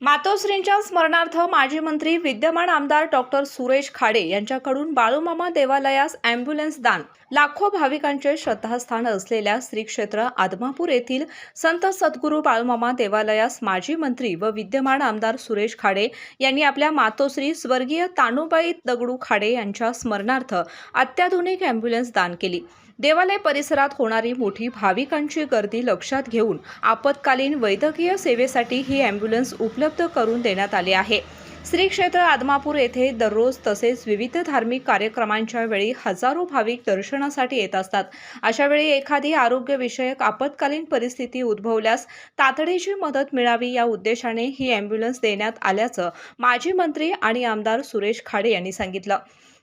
मातोश्रींच्या स्मरणार्थ माजी मंत्री विद्यमान आमदार डॉक्टर सुरेश खाडे यांच्याकडून बाळूमामा देवालयास अँब्युलन्स दान. लाखो भाविकांचे श्रद्धास्थान असलेल्या श्री क्षेत्र आदमापूर येथील संत सद्गुरू बाळूमामा देवालयास माजी मंत्री व विद्यमान आमदार सुरेश खाडे यांनी आपल्या मातोश्री स्वर्गीय तानुबाई दगडू खाडे यांच्या स्मरणार्थ अत्याधुनिक अँब्युलन्स दान केली. देवालय परिसरात होणारी मोठी भाविकांची गर्दी लक्षात घेऊन आपत्कालीन वैद्यकीय सेवेसाठी ही अँब्युलन्स उपलब्ध करून देण्यात आली आहे. श्री क्षेत्र आदमापूर येथे दररोज तसेच विविध धार्मिक कार्यक्रमांच्या वेळी हजारो भाविक दर्शनासाठी येत असतात. अशा वेळी एखादी आरोग्यविषयक आपत्कालीन परिस्थिती उद्भवल्यास तातडीची मदत मिळावी या उद्देशाने ही अँब्युलन्स देण्यात आल्याचं माजी मंत्री आणि आमदार सुरेश खाडे यांनी सांगितलं.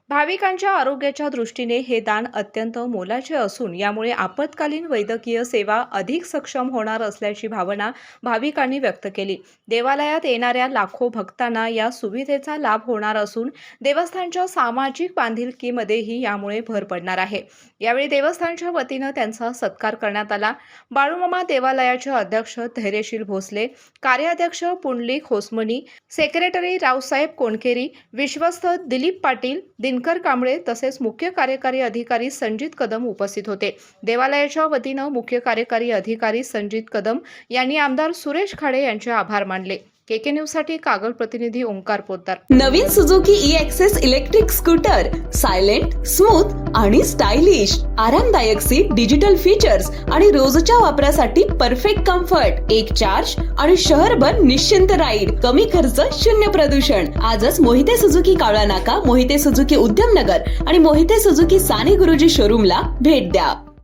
भाविकांच्या आरोग्याच्या दृष्टीने हे दान अत्यंत मोलाचे असून यामुळे आपत्कालीन वैद्यकीय सेवा अधिक सक्षम होणार असल्याची भावना भाविकांनी व्यक्त केली. देवालयात येणाऱ्या लाखो भक्तांना या सुविधेचा लाभ होणार असून देवस्थानच्या सामाजिक बांधिलकीमध्येही यामुळे भर पडणार आहे. यावेळी देवस्थानच्या वतीनं त्यांचा सत्कार करण्यात आला. बाळूमामा देवालयाचे अध्यक्ष धैर्यशील भोसले, कार्याध्यक्ष पुंडलिक होसमनी, सेक्रेटरी रावसाहेब कोणकेरी, विश्वस्त दिलीप पाटील, दिनकर कांबळे तसेच मुख्य कार्यकारी अधिकारी संजित कदम उपस्थित होते. देवालयाच्या वतीनं मुख्य कार्यकारी अधिकारी संजित कदम यांनी आमदार सुरेश खाडे यांचे आभार मानले. केके न्यूज साठी कागल प्रतिनिधी ओंकार पोद्दार. नवीन Suzuki e Access electric scooter silent, smooth आणि स्टायलिश, आरामदायक सीट, डिजिटल फीचर्स आणि रोजच्या वापरासाठी परफेक्ट कम्फर्ट, एक चार्ज आणि शहरभर निश्चिंत राईड, कमी खर्च, शून्य प्रदूषण. आजच मोहिते सुझुकी कावळा नाका, मोहिते सुझुकी उद्यमनगर आणि मोहिते सुझुकी साने गुरुजी शोरूमला भेट द्या.